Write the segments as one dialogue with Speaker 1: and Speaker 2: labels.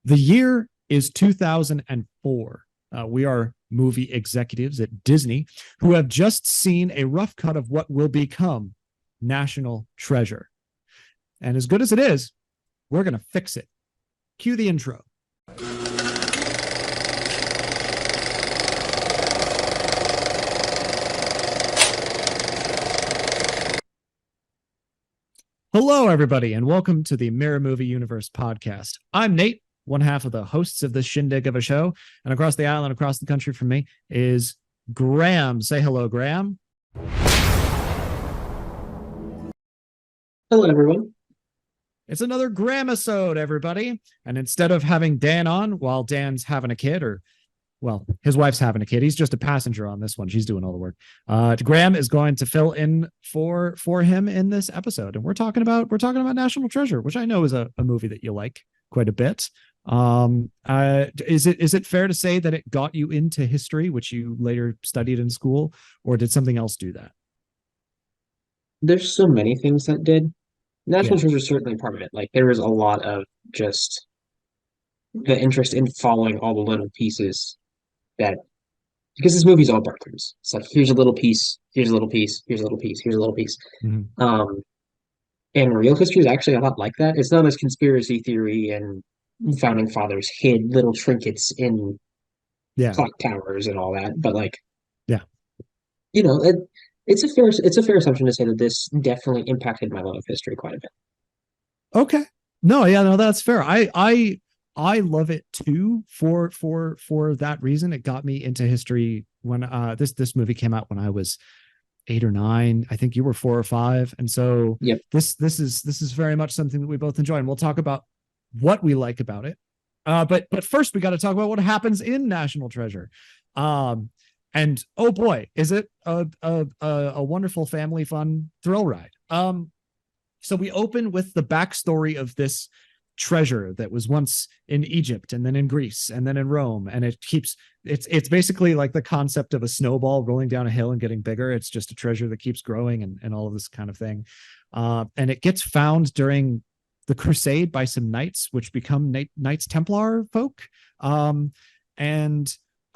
Speaker 1: The year is 2004. We are movie executives at Disney who have just seen a rough cut of what will become National Treasure. And as good as it is, we're going to fix it. Cue the intro. Hello, everybody, and welcome to the Mirror Movie Universe podcast. I'm Nate, one half of the hosts of this shindig of a show, and across the island, across the country from me is Graham. Say hello, Graham.
Speaker 2: Hello, everyone.
Speaker 1: It's another Graham-isode, everybody. And instead of having Dan on while Dan's having a kid, or well, his wife's having a kid, he's just a passenger on this one. She's doing all the work. Graham is going to fill in for him in this episode, and we're talking about National Treasure, which I know is a movie that you like quite a bit. Is it fair to say that it got you into history, which you later studied in school, or did something else do that?
Speaker 2: There's so many things that did.
Speaker 1: Yeah,
Speaker 2: National Treasure is certainly part of it. Like there was a lot of just the interest in following all the little pieces that because this movie's all breadcrumbs. It's like here's a little piece, here's a little piece, here's a little piece, here's a little piece.
Speaker 1: mm-hmm.
Speaker 2: Um, and real history is actually a lot like that. It's not as conspiracy theory and founding fathers hid little trinkets in
Speaker 1: Yeah,
Speaker 2: clock towers and all that, but like
Speaker 1: yeah.
Speaker 2: you know, it's a fair assumption to say that this definitely impacted my love of history quite a bit.
Speaker 1: Okay. No, yeah, no, that's fair. I love it too for that reason. It got me into history when this movie came out when I was 8 or 9. I think you were 4 or 5. And so
Speaker 2: Yep.
Speaker 1: this is very much something that we both enjoy. And we'll talk about what we like about it. But first we got to talk about what happens in National Treasure. And oh boy, is it a wonderful family fun thrill ride. So we open with the backstory of this treasure that was once in Egypt and then in Greece and then in Rome. And it's basically like the concept of a snowball rolling down a hill and getting bigger. It's just a treasure that keeps growing and all of this kind of thing. And it gets found during the crusade by some knights, which become Knights Templar folk. And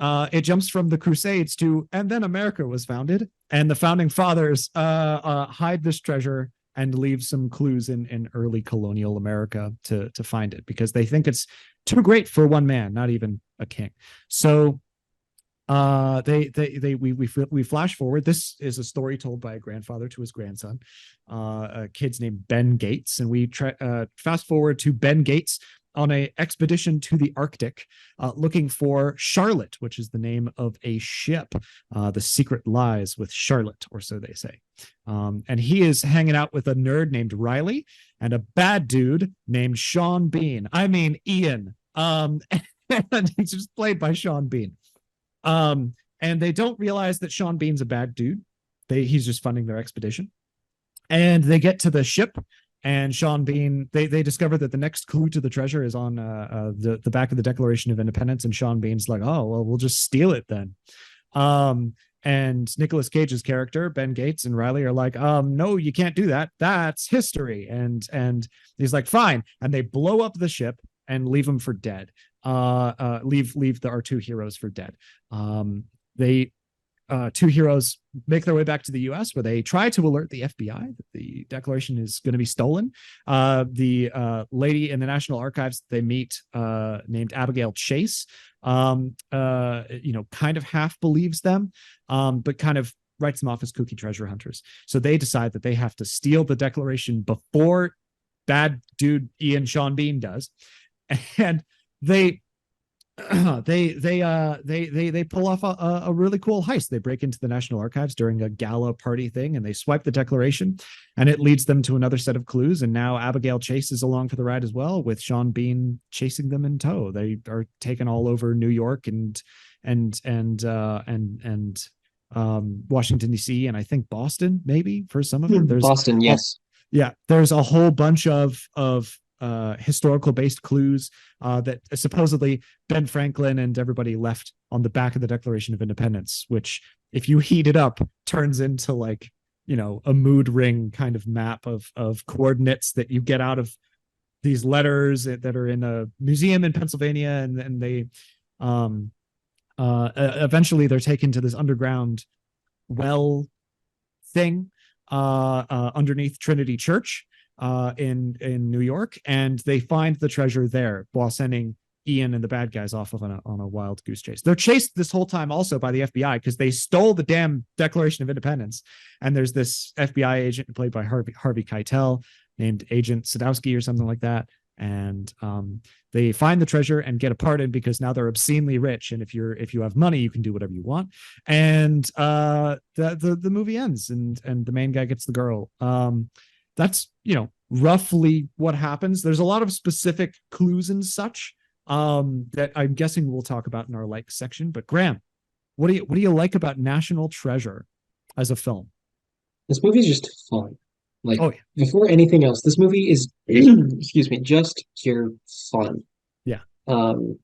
Speaker 1: it jumps from the crusades to, and then America was founded, and the founding fathers hide this treasure and leave some clues in early colonial America to find it because they think it's too great for one man, not even a king. So we flash forward. This is a story told by a grandfather to his grandson. A kid's named Ben Gates, and we fast forward to Ben Gates on an expedition to the Arctic, looking for Charlotte, which is the name of a ship. The secret lies with Charlotte, or so they say. And he is hanging out with a nerd named Riley and a bad dude named Sean Bean. I mean, Ian. And he's just played by Sean Bean. And they don't realize that Sean Bean's a bad dude. He's just funding their expedition. And they get to the ship, and Sean Bean, they discover that the next clue to the treasure is on the back of the Declaration of Independence, and Sean Bean's like, oh, well, we'll just steal it then. And Nicolas Cage's character, Ben Gates, and Riley are like, no, you can't do that. That's history. And he's like, fine. And they blow up the ship and leave them for dead. Leave our two heroes for dead. Two heroes make their way back to the U.S., where they try to alert the FBI that the Declaration is going to be stolen. The lady in the National Archives they meet, named Abigail Chase, kind of half believes them, but kind of writes them off as kooky treasure hunters. So they decide that they have to steal the Declaration before bad dude Sean Bean does, and they pull off a really cool heist. They break into the National Archives during a gala party thing, and they swipe the Declaration, and it leads them to another set of clues. And now Abigail Chase is along for the ride as well, with Sean Bean chasing them in tow. They are taken all over New York and Washington D.C. and I think Boston maybe for some of it. There's
Speaker 2: Boston, yes.
Speaker 1: Yeah, there's a whole bunch of historical based clues that supposedly Ben Franklin and everybody left on the back of the Declaration of Independence, which if you heat it up turns into like, a mood ring kind of map of coordinates that you get out of these letters that are in a museum in Pennsylvania, and they eventually they're taken to this underground well thing underneath Trinity Church in New York, and they find the treasure there while sending Ian and the bad guys off of on a wild goose chase. They're chased this whole time also by the FBI because they stole the damn Declaration of Independence. And there's this FBI agent played by Harvey Keitel named Agent Sadowski or something like that. And they find the treasure and get a pardon because now they're obscenely rich. And if you have money, you can do whatever you want. And the movie ends, and the main guy gets the girl. That's, roughly what happens. There's a lot of specific clues and such that I'm guessing we'll talk about in our like section. But Graham, what do you like about National Treasure as a film?
Speaker 2: This movie is just fun. Like,
Speaker 1: Oh yeah,
Speaker 2: before anything else, this movie is, excuse me, just pure fun.
Speaker 1: yeah.
Speaker 2: Um,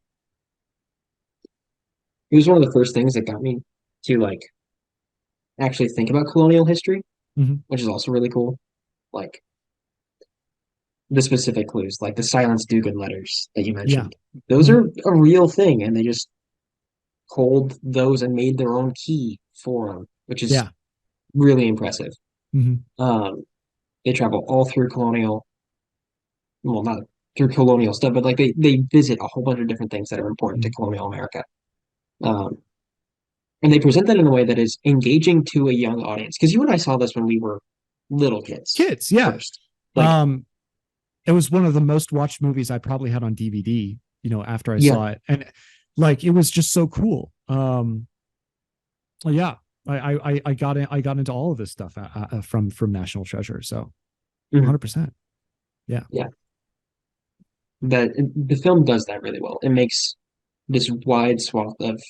Speaker 2: it was one of the first things that got me to like actually think about colonial history,
Speaker 1: Mm-hmm.
Speaker 2: which is also really cool. Like the specific clues, like the Silence Dogood letters that you
Speaker 1: Yeah.
Speaker 2: mentioned, those
Speaker 1: Mm-hmm.
Speaker 2: are a real thing, and they just pulled those and made their own key for them, which is
Speaker 1: Yeah.
Speaker 2: really impressive.
Speaker 1: Mm-hmm.
Speaker 2: Um, they travel all through colonial, well, not through colonial stuff, but like they visit a whole bunch of different things that are important to
Speaker 1: Mm-hmm.
Speaker 2: colonial America. Um, and they present that in a way that is engaging to a young audience. Because you and I saw this when we were little kids
Speaker 1: Kids, yeah.
Speaker 2: first. Like,
Speaker 1: Um, it was one of the most watched movies I probably had on DVD, after I
Speaker 2: yeah,
Speaker 1: saw it. And like it was just so cool. Yeah. I got into all of this stuff from National Treasure. So
Speaker 2: mhm,
Speaker 1: 100%. Yeah.
Speaker 2: yeah. That the film does that really well. It makes this wide swath of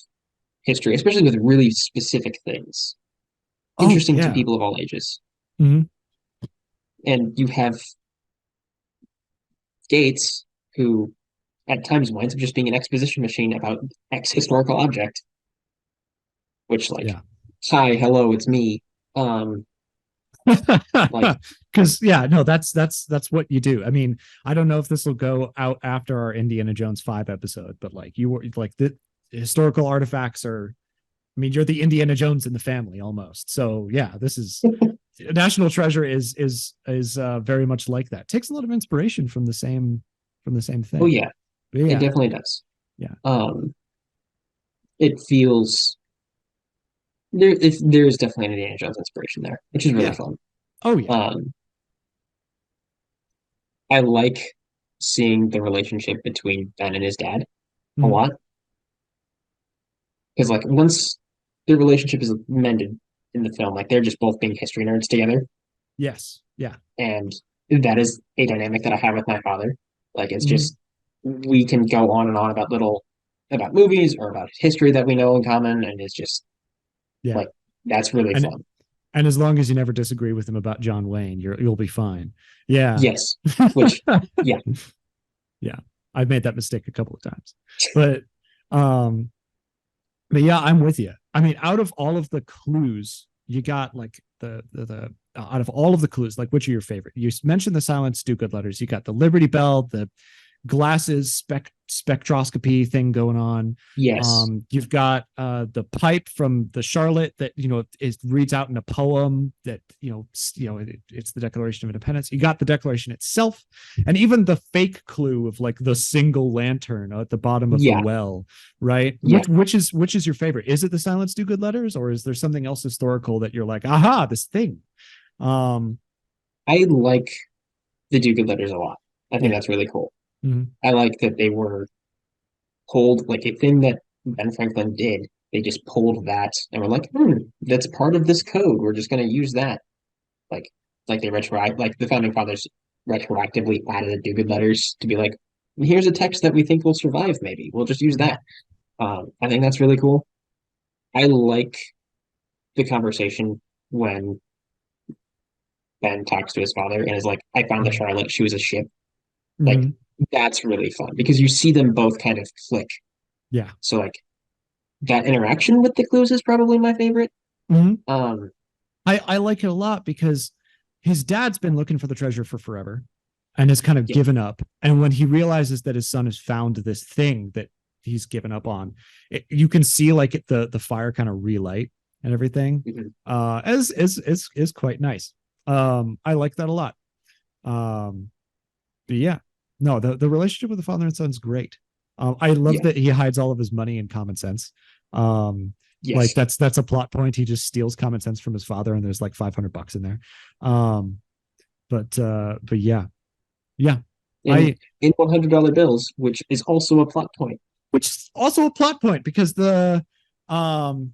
Speaker 2: history, especially with really specific things,
Speaker 1: Oh
Speaker 2: interesting to
Speaker 1: yeah.
Speaker 2: people of all ages.
Speaker 1: Mm-hmm.
Speaker 2: And you have Gates, who at times winds up just being an exposition machine about X historical object, which like,
Speaker 1: Yeah.
Speaker 2: hi, hello, it's me. Um, like,
Speaker 1: Because yeah, no, that's what you do. I mean, I don't know if this will go out after our Indiana Jones 5 episode, but like you were like the historical artifacts are, I mean, you're the Indiana Jones in the family almost. So yeah, this is National Treasure is very much like that. Takes a lot of inspiration from the same
Speaker 2: oh
Speaker 1: thing.
Speaker 2: yeah,
Speaker 1: But
Speaker 2: it
Speaker 1: yeah,
Speaker 2: definitely does.
Speaker 1: yeah,
Speaker 2: Um, it feels there's definitely an Indiana Jones inspiration there, which is really
Speaker 1: yeah.
Speaker 2: fun.
Speaker 1: Oh yeah.
Speaker 2: Um, I like seeing the relationship between Ben and his dad a
Speaker 1: Mhm.
Speaker 2: lot because like once their relationship is mended in the film, like they're just both being history nerds together,
Speaker 1: Yes. Yeah.
Speaker 2: and that is a dynamic that I have with my father. Like it's
Speaker 1: Mhm.
Speaker 2: just we can go on and on about movies or about history that we know in common, and it's just
Speaker 1: Yeah.
Speaker 2: like that's really
Speaker 1: And
Speaker 2: fun.
Speaker 1: and as long as you never disagree with him about John Wayne, you'll be fine. Yeah.
Speaker 2: Yes, which yeah,
Speaker 1: Yeah. I've made that mistake a couple of times. But um but yeah, I'm with you. I mean, out of all of the clues, you got like the out of all of the clues, like which are your favorite? You mentioned the Silence Dogood letters. You got the Liberty Bell, the glasses spectroscopy thing going on.
Speaker 2: yes,
Speaker 1: You've got the pipe from the Charlotte that is reads out in a poem that it's the Declaration of Independence. You got the Declaration itself, and even the fake clue of like the single lantern at the bottom of the
Speaker 2: yeah,
Speaker 1: well, right?
Speaker 2: yeah.
Speaker 1: Which is your favorite? Is it the Silence Dogood letters, or is there something else historical that you're like, aha, this thing? Um,
Speaker 2: I like the Do Good Letters a lot. I think
Speaker 1: yeah.
Speaker 2: that's really cool.
Speaker 1: Mhm.
Speaker 2: I like that they were pulled like a thing that Ben Franklin did. They just pulled that and were like, that's part of this code. We're just going to use that. Like, like like the founding fathers retroactively added the Do Good Letters to be like, here's a text that we think will survive. Maybe we'll just use that. I think that's really cool. I like the conversation when Ben talks to his father and is like, I found the
Speaker 1: Mhm.
Speaker 2: Charlotte. She was a ship. Like,
Speaker 1: Mhm.
Speaker 2: that's really fun because you see them both kind of click.
Speaker 1: Yeah.
Speaker 2: So like that interaction with the clues is probably my favorite.
Speaker 1: Mhm.
Speaker 2: Um,
Speaker 1: I like it a lot because his dad's been looking for the treasure for forever. and has kind of
Speaker 2: Yeah.
Speaker 1: given up. And when he realizes that his son has found this thing that he's given up on, you can see like the fire kind of relight and everything.
Speaker 2: Mhm.
Speaker 1: Is quite nice. I like that a lot. Um, but yeah, no, the relationship with the father and son is great. I love
Speaker 2: Yeah.
Speaker 1: that he hides all of his money in common sense. Um, like
Speaker 2: Yes.
Speaker 1: that's a plot point. He just steals common sense from his father, and there's like $500 in there. Um, but yeah, yeah.
Speaker 2: In
Speaker 1: I
Speaker 2: in $100 bills, which is also a plot point.
Speaker 1: which is also a plot point because um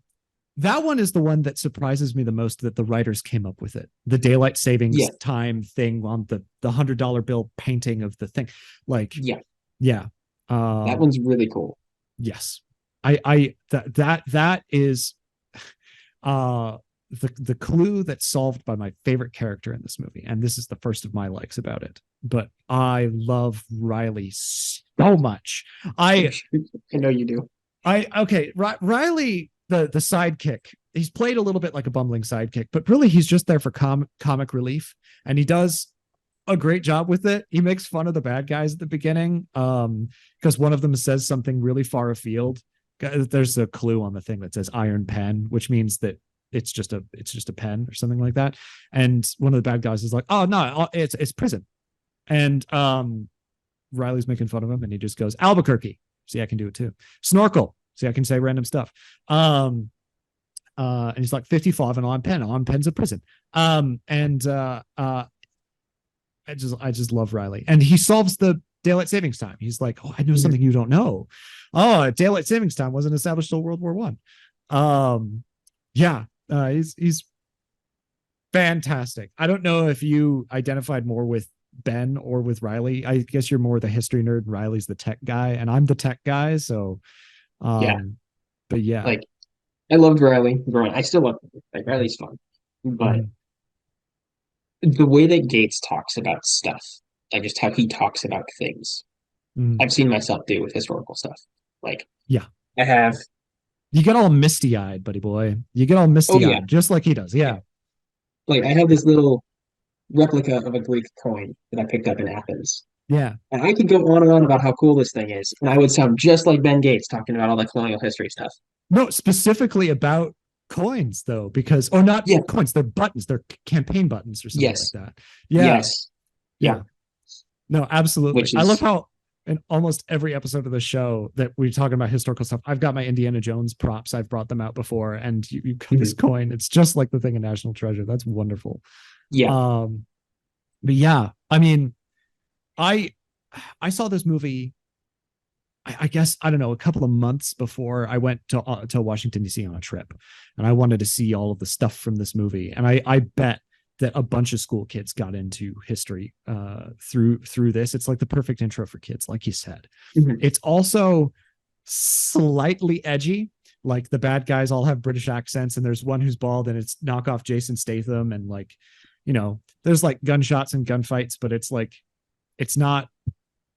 Speaker 1: that one is the one that surprises me the most that the writers came up with it. The daylight savings
Speaker 2: Yeah.
Speaker 1: time thing on the $100 bill painting of the thing. Like,
Speaker 2: Yeah.
Speaker 1: yeah.
Speaker 2: That
Speaker 1: Um,
Speaker 2: one's really cool.
Speaker 1: yes. I that is uh the clue that's solved by my favorite character in this movie. And this is the first of my likes about it. But I love Riley so much. I
Speaker 2: I know you do.
Speaker 1: okay, Riley, the sidekick. He's played a little bit like a bumbling sidekick, but really he's just there for comic relief, and he does a great job with it. He makes fun of the bad guys at the beginning, because one of them says something really far afield. There's a clue on the thing that says iron pen, which means that it's just a pen or something like that. And one of the bad guys is like, "Oh no, it's prison." And Riley's making fun of him, and he just goes, "Albuquerque." See, I can do it too. Snorkel. See, I can say random stuff. And he's like 55 and on pen. On pen's a prison. And I just love Riley. And he solves the daylight savings time. He's like, "Oh, I know
Speaker 2: Mhm.
Speaker 1: something you don't know. Oh, daylight savings time wasn't established until World War One." Yeah, he's fantastic. I don't know if you identified more with Ben or with Riley. I guess you're more the history nerd. And Riley's the tech guy, and I'm the tech guy. So,
Speaker 2: Yeah.
Speaker 1: um, but yeah.
Speaker 2: Like I loved Riley growing. I still love him. Like Riley's fun. But
Speaker 1: Mhm.
Speaker 2: the way that Gates talks about stuff, like just how he talks about things,
Speaker 1: Mhm.
Speaker 2: I've seen myself do with historical stuff. Like
Speaker 1: Yeah.
Speaker 2: I have,
Speaker 1: You get all misty eyed, buddy boy. You get all
Speaker 2: oh
Speaker 1: misty
Speaker 2: yeah,
Speaker 1: eyed, just like he does.
Speaker 2: yeah.
Speaker 1: Yeah.
Speaker 2: Like I have this little replica of a Greek coin that I picked up in Athens.
Speaker 1: Yeah.
Speaker 2: And I could go on and on about how cool this thing is. And I would sound just like Ben Gates talking about all the colonial history stuff.
Speaker 1: No, specifically about coins, though, because, or not
Speaker 2: Yeah.
Speaker 1: coins, they're buttons, they're campaign buttons or something like
Speaker 2: Yes.
Speaker 1: that. Yeah.
Speaker 2: Yes. Yeah.
Speaker 1: Yeah. No, absolutely.
Speaker 2: Which
Speaker 1: I love
Speaker 2: is,
Speaker 1: how in almost every episode of the show that we're talking about historical stuff, I've got my Indiana Jones props. I've brought them out before, and you got this
Speaker 2: mhm.
Speaker 1: coin. It's just like the thing in National Treasure. That's wonderful.
Speaker 2: Yeah.
Speaker 1: Um, but yeah, I mean, I I saw this movie. I guess I don't know, a couple of months before I went to Washington D.C. on a trip, and I wanted to see all of the stuff from this movie. And I bet that a bunch of school kids got into history through this. It's like the perfect intro for kids, like you said.
Speaker 2: Mhm.
Speaker 1: It's also slightly edgy. Like the bad guys all have British accents, and there's one who's bald, and it's knockoff Jason Statham, and like, there's like gunshots and gunfights, but it's like it's not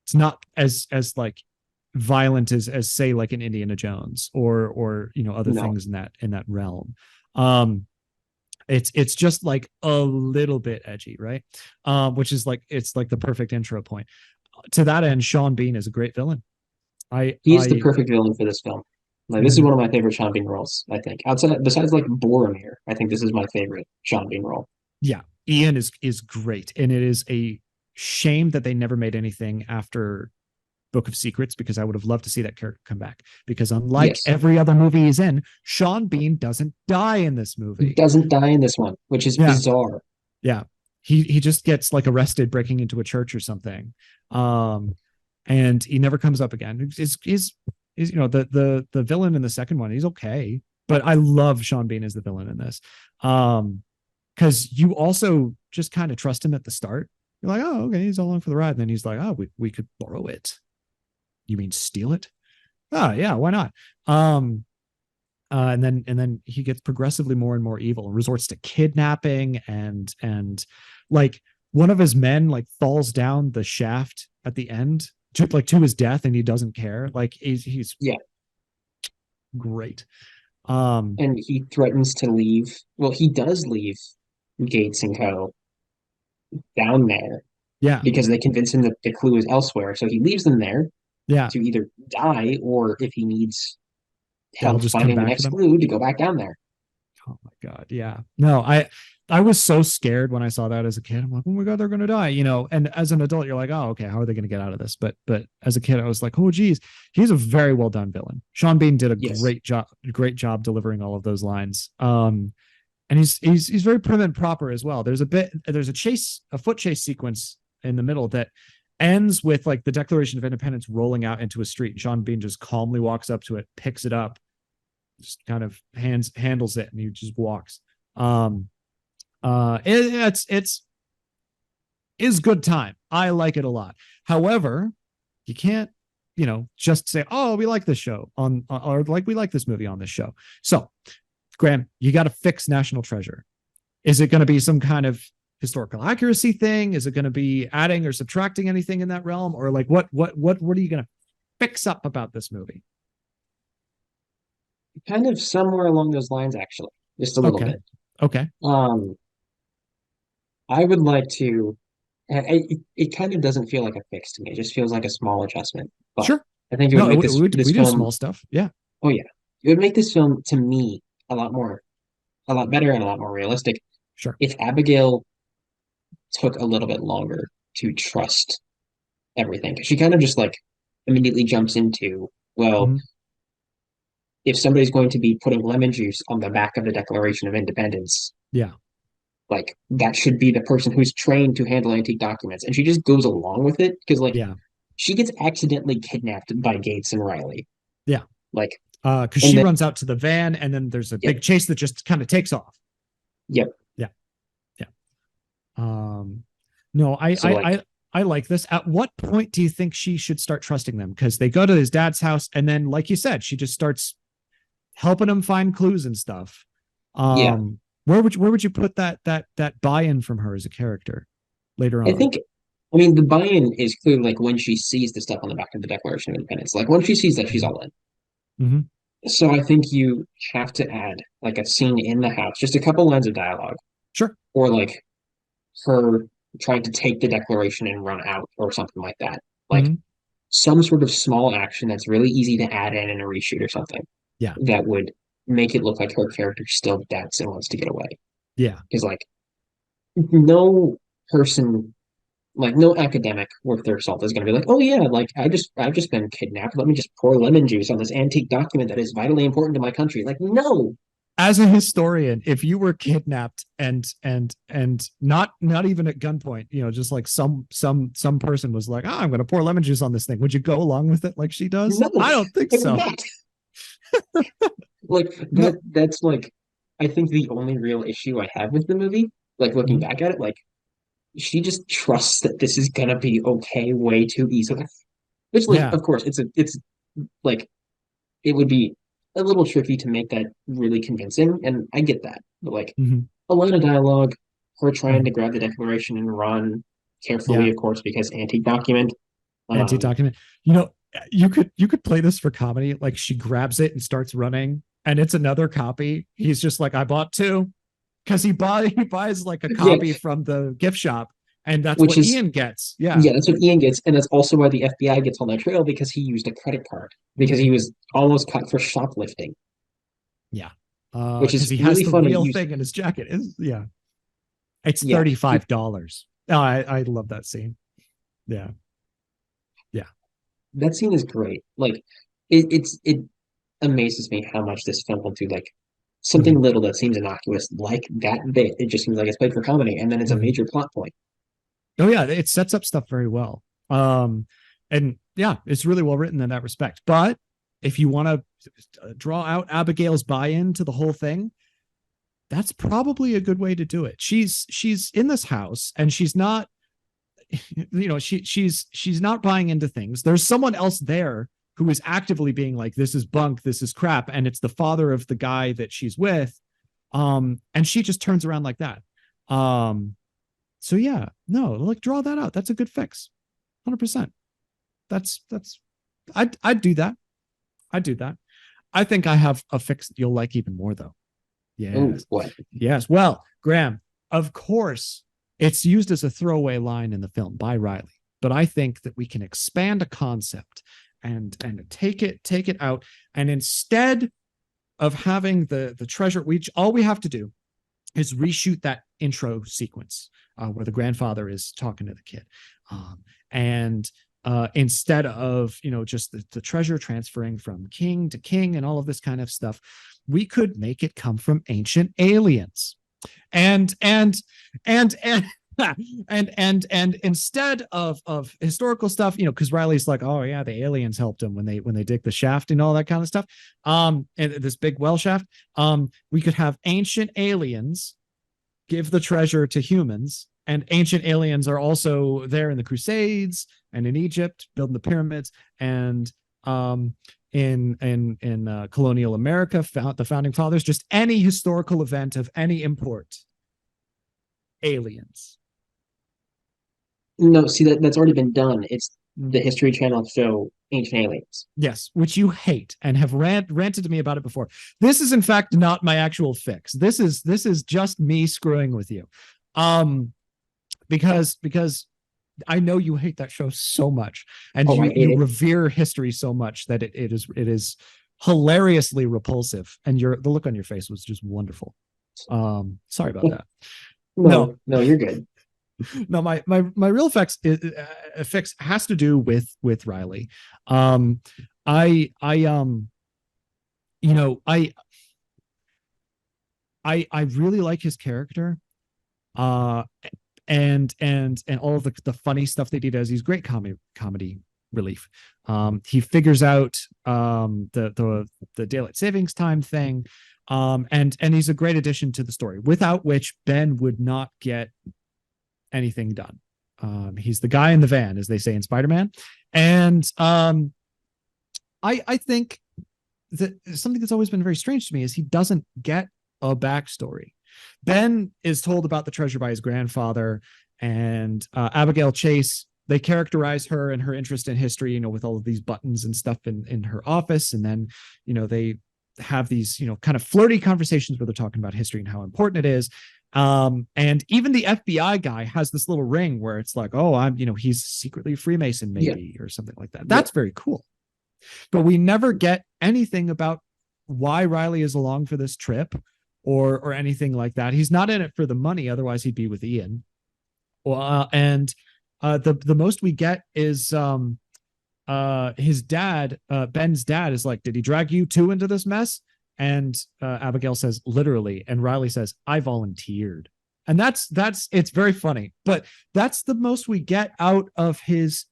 Speaker 1: it's not as like violent as say like an Indiana Jones or other
Speaker 2: No.
Speaker 1: things in that realm. Um, it's just like a little bit edgy, right? Which is like it's like the perfect intro point. To that end, Sean Bean is a great villain. I
Speaker 2: He is the
Speaker 1: I
Speaker 2: perfect villain for this film. Like this is
Speaker 1: mhm.
Speaker 2: one of my favorite Sean Bean roles, I think. Outside besides like Boromir, I think this is my favorite Sean Bean role.
Speaker 1: Yeah, Ian is great, and it is a shame that they never made anything after Book of Secrets because I would have loved to see that character come back. Because unlike
Speaker 2: Yes.
Speaker 1: every other movie he's in, Sean Bean doesn't die in this
Speaker 2: He
Speaker 1: movie.
Speaker 2: doesn't die in this one, which is
Speaker 1: Yeah,
Speaker 2: bizarre.
Speaker 1: yeah. He just gets like arrested breaking into a church or something, um, and he never comes up again. Is the villain in the second one? He's okay, but I love Sean Bean as the villain in this, because you also just kind of trust him at the start. You're like, oh, okay, he's along for the ride, and then he's like, oh, we could borrow it. You mean steal it? Oh yeah, why not? Um, and then he gets progressively more and more evil and resorts to kidnapping and like one of his men like falls down the shaft at the end to his death, and he doesn't care. Like he's
Speaker 2: Yeah.
Speaker 1: great. Um,
Speaker 2: And he threatens to leave. Well, he does leave Gates and Co. down there.
Speaker 1: Yeah.
Speaker 2: because they convince him that the clue is elsewhere. So he leaves them there
Speaker 1: Yeah.
Speaker 2: to either die or if he needs
Speaker 1: They'll
Speaker 2: help
Speaker 1: just come
Speaker 2: finding the
Speaker 1: back for
Speaker 2: next
Speaker 1: them.
Speaker 2: clue to go back down there.
Speaker 1: Oh my God. Yeah. No, I was so scared when I saw that as a kid. I'm like, oh my God, they're gonna die, and as an adult, you're like, oh, okay, how are they gonna get out of this? But as a kid, I was like, oh geez, he's a very well done villain. Sean Bean did a
Speaker 2: Yes.
Speaker 1: great job delivering all of those lines. And he's very prim and proper as well. There's a foot chase sequence in the middle that ends with like the Declaration of Independence rolling out into a street. Sean Bean just calmly walks up to it, picks it up, just kind of handles it, and he just walks. Um, it's is good time. I like it a lot. However, you can't, just say, oh, we like this show or like we like this movie on this show. So, Graham, you got to fix National Treasure. Is it going to be some kind of historical accuracy thing? Is it going to be adding or subtracting anything in that realm, or like what are you going to fix up about this movie?
Speaker 2: Kind of somewhere along those lines, actually, just a little
Speaker 1: Okay,
Speaker 2: bit.
Speaker 1: okay,
Speaker 2: Um, I would like to. It kind of doesn't feel like a fix to me. It just feels like a small adjustment. But
Speaker 1: sure.
Speaker 2: I think it would
Speaker 1: No,
Speaker 2: make
Speaker 1: we
Speaker 2: this
Speaker 1: do
Speaker 2: film.
Speaker 1: small stuff. Yeah,
Speaker 2: Oh yeah, it would make this film to me a lot better and a lot more realistic
Speaker 1: sure.
Speaker 2: if Abigail took a little bit longer to trust everything. Because she kind of just like immediately jumps into, well,
Speaker 1: Mm-hmm.
Speaker 2: if somebody's going to be putting lemon juice on the back of the Declaration of Independence,
Speaker 1: Yeah,
Speaker 2: like that should be the person who's trained to handle antique documents. And she just goes along with it because like
Speaker 1: yeah,
Speaker 2: she gets accidentally kidnapped by Gates and Riley.
Speaker 1: yeah.
Speaker 2: Like,
Speaker 1: Because
Speaker 2: and
Speaker 1: she
Speaker 2: then
Speaker 1: runs out to the van, and then there's a
Speaker 2: yep,
Speaker 1: big chase that just kind of takes off.
Speaker 2: yep.
Speaker 1: Yeah, yeah. Um, no,
Speaker 2: So like,
Speaker 1: I like this. At what point do you think she should start trusting them? Because they go to his dad's house, and then, like you said, she just starts helping him find clues and stuff.
Speaker 2: yeah,
Speaker 1: Where would you put that buy-in from her as a character later
Speaker 2: I
Speaker 1: on?
Speaker 2: think. I mean, the buy-in is clearly like when she sees the stuff on the back of the Declaration of Independence. Like when she sees that, she's
Speaker 1: Mm-hmm.
Speaker 2: all in.
Speaker 1: Mm-hmm.
Speaker 2: So I think you have to add like a scene in the house, just a couple lines of dialogue,
Speaker 1: Sure.
Speaker 2: or like her trying to take the Declaration and run out, or something like that. Like
Speaker 1: Mm-hmm.
Speaker 2: some sort of small action that's really easy to add in a reshoot or something
Speaker 1: Yeah.
Speaker 2: that would make it look like her character still doubts and wants to get away.
Speaker 1: Yeah.
Speaker 2: Because like no person, like no academic worth their salt is going to be like, oh yeah, like I've just been kidnapped. Let me just pour lemon juice on this antique document that is vitally important to my country. Like no,
Speaker 1: As a historian, if you were kidnapped and not even at gunpoint, just like some person was like, oh, I'm going to pour lemon juice on this thing, would you go along with it like she does?
Speaker 2: no,
Speaker 1: I don't think
Speaker 2: I would
Speaker 1: so.
Speaker 2: not. Like
Speaker 1: No.
Speaker 2: that's like I think the only real issue I have with the movie, like looking
Speaker 1: Mhm.
Speaker 2: back at it, like she just trusts that this is gonna be okay way too easily. Which like
Speaker 1: Yeah.
Speaker 2: of course it's like it would be a little tricky to make that really convincing, and I get that. But like
Speaker 1: Mhm.
Speaker 2: a line of dialogue, her trying to
Speaker 1: Mhm.
Speaker 2: grab the declaration and run carefully,
Speaker 1: Yeah.
Speaker 2: of course, because antique document. Um
Speaker 1: Anti-document. You could play this for comedy. Like she grabs it and starts running, and it's another copy. He's just like, I bought two, because he buys like a
Speaker 2: yeah,
Speaker 1: copy from the gift shop, and that's
Speaker 2: which
Speaker 1: what
Speaker 2: is
Speaker 1: Ian gets. Yeah.
Speaker 2: yeah, that's what Ian gets, and that's also why the FBI gets on their trail because he used a credit card because
Speaker 1: Mhm.
Speaker 2: he was almost caught for shoplifting,
Speaker 1: Yeah.
Speaker 2: which
Speaker 1: Because
Speaker 2: is
Speaker 1: he has
Speaker 2: really
Speaker 1: the
Speaker 2: funny.
Speaker 1: real thing in his jacket. Yeah. It's
Speaker 2: Yeah,
Speaker 1: $35. Oh, I love that scene. Yeah. Yeah.
Speaker 2: that scene is great. Like it amazes me how much this film will do like something
Speaker 1: Mhm.
Speaker 2: little that seems innocuous like that bit. It just seems like it's played for comedy, and then it's a
Speaker 1: Mhm.
Speaker 2: major plot point.
Speaker 1: Oh yeah, it sets up stuff very well. And yeah, it's really well written in that respect. But if you want to draw out Abigail's buy-in to the whole thing, that's probably a good way to do it. She's in this house, and she's not, she's not buying into things. There's someone else there who is actively being like, this is bunk, this is crap, and it's the father of the guy that she's with. And she just turns around like that. Um, so yeah, no, like draw that out. That's a good fix. 100%. That's I'd do that. I'd do that. I think I have a fix that you'll like even more though.
Speaker 2: Oh,
Speaker 1: Yes.
Speaker 2: what?
Speaker 1: Yes. Well, Graham, of course, It's used as a throwaway line in the film by Riley, but I think that we can expand a concept and take it out, and instead of having the treasure, all we have to do is reshoot that intro sequence where the grandfather is talking to the kid, and instead of just the treasure transferring from king to king and all of this kind of stuff, we could make it come from ancient aliens, and and instead of historical stuff, because Riley's like, oh yeah, the aliens helped him when they dig the shaft and all that kind of stuff, and this big well shaft, we could have ancient aliens give the treasure to humans, and ancient aliens are also there in the Crusades and in Egypt building the pyramids, and in colonial America, the founding fathers, just any historical event of any import, aliens.
Speaker 2: No, see, that's already been done. It's the History Channel show Ancient Aliens.
Speaker 1: Yes, which you hate and have ranted to me about it before. This is in fact not my actual fix. This is just me screwing with you. Because I know you hate that show so much, and you revere history so much that it is hilariously repulsive, and the look on your face was just wonderful. Sorry about that.
Speaker 2: No, you're good.
Speaker 1: No, my real fix has to do with Riley. I really like his character, and all of the funny stuff that he does. He's great comedy relief. He figures out the daylight savings time thing, and he's a great addition to the story, without which Ben would not get anything done. He's the guy in the van, as they say in Spider-Man. And I think that something that's always been very strange to me is he doesn't get a backstory. Ben is told about the treasure by his grandfather, and Abigail Chase, they characterize her and her interest in history, with all of these buttons and stuff in her office. And then, they have these, kind of flirty conversations where they're talking about history and how important it is. And even the FBI guy has this little ring where it's like, oh, he's secretly a Freemason, maybe, or something like that. That's very cool. But we never get anything about why Riley is along for this trip or anything like that. He's not in it for the money. Otherwise he'd be with Ian. And the most we get is his dad, Ben's dad, is like, did he drag you two into this mess? And Abigail says, literally. And Riley says, I volunteered. And that's it's very funny, but that's the most we get out of his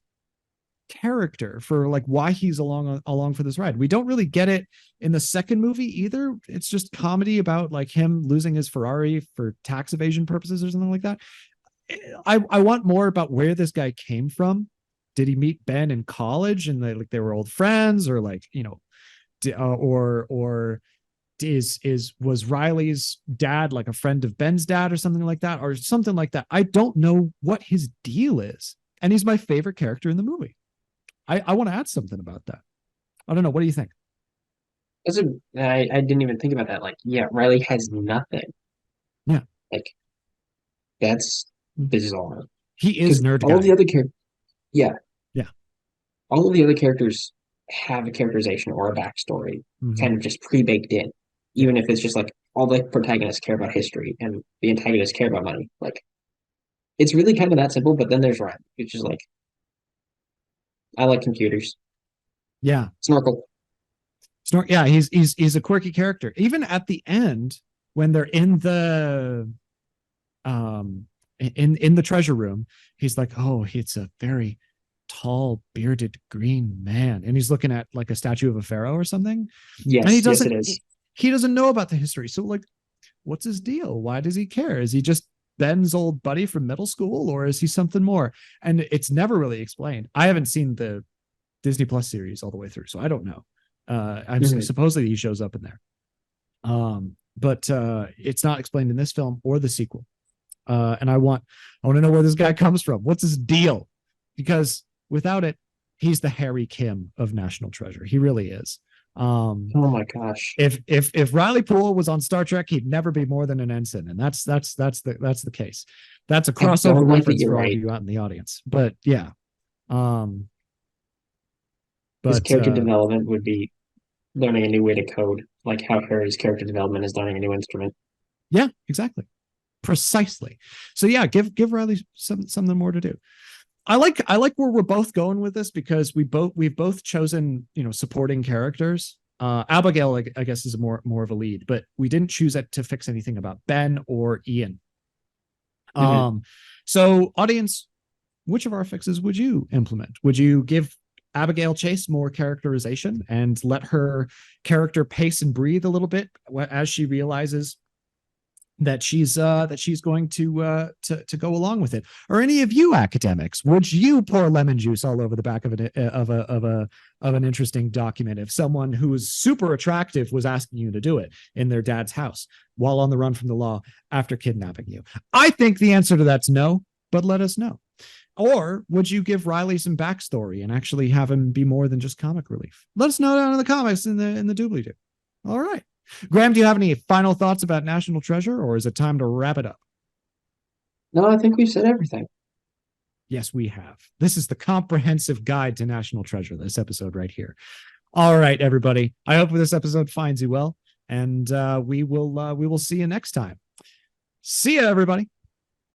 Speaker 1: character for like why he's along for this ride. We don't really get it in the second movie either. It's just comedy about like him losing his Ferrari for tax evasion purposes or something like that. I want more about where this guy came from. Did he meet Ben in college and they were old friends, or like, was Riley's dad like a friend of Ben's dad or something like that, I don't know what his deal is, and he's my favorite character in the movie. I want to add something about that. I don't know, what do you think?
Speaker 2: I didn't even think about that. Like, yeah, Riley has nothing.
Speaker 1: Yeah,
Speaker 2: like that's bizarre.
Speaker 1: He is nerd
Speaker 2: all
Speaker 1: guy.
Speaker 2: the other characters, yeah,
Speaker 1: yeah,
Speaker 2: all of the other characters have a characterization or a backstory, kind of just pre-baked in, even if it's just like all the protagonists care about history and the antagonists care about money. Like, it's really kind of that simple. But then there's Ryan, which is like, I like computers.
Speaker 1: Yeah,
Speaker 2: Snorkel.
Speaker 1: Yeah, he's a quirky character. Even at the end, when they're in the in the treasure room, he's like, oh, it's a very tall, bearded green man, and he's looking at like a statue of a pharaoh or something.
Speaker 2: Yes,
Speaker 1: and he doesn't.
Speaker 2: Yes, it is.
Speaker 1: He doesn't know about the history. So like, what's his deal? Why does he care? Is he just Ben's old buddy from middle school, or is he something more? And it's never really explained. I haven't seen the Disney Plus series all the way through, so I don't know. Supposedly he shows up in there, but it's not explained in this film or the sequel. And I want to know where this guy comes from. What's his deal? Because without it, he's the Harry Kim of National Treasure. He really is.
Speaker 2: Oh my gosh.
Speaker 1: If Riley Poole was on Star Trek, he'd never be more than an ensign, and that's the case. That's a
Speaker 2: I don't
Speaker 1: crossover
Speaker 2: like that
Speaker 1: reference
Speaker 2: you're
Speaker 1: for all of
Speaker 2: right.
Speaker 1: you out in the audience. But yeah, um,
Speaker 2: His
Speaker 1: but
Speaker 2: character development would be learning a new way to code, like how Harry's character development is learning a new instrument.
Speaker 1: yeah, exactly, precisely. So yeah, give Riley something more to do. I like where we're both going with this because we've both chosen supporting characters. Abigail, I guess, is more of a lead, but we didn't choose it to fix anything about Ben or Ian.
Speaker 2: Hmm.
Speaker 1: Um, so audience, which of our fixes would you implement? Would you give Abigail Chase more characterization and let her character pace and breathe a little bit as she realizes that she's going to go along with it? Or any of you academics, would you pour lemon juice all over the back of an interesting document if someone who is super attractive was asking you to do it in their dad's house while on the run from the law after kidnapping you? I think the answer to that's no, but let us know. Or would you give Riley some backstory and actually have him be more than just comic relief? Let us know down in the comments in the doobly doo. All right. Graham, do you have any final thoughts about National Treasure, or is it time to wrap it up?
Speaker 2: No, I think we've said everything.
Speaker 1: Yes, we have. This is the comprehensive guide to National Treasure, this episode right here. All right, everybody. I hope this episode finds you well, and we will see you next time. See ya, everybody.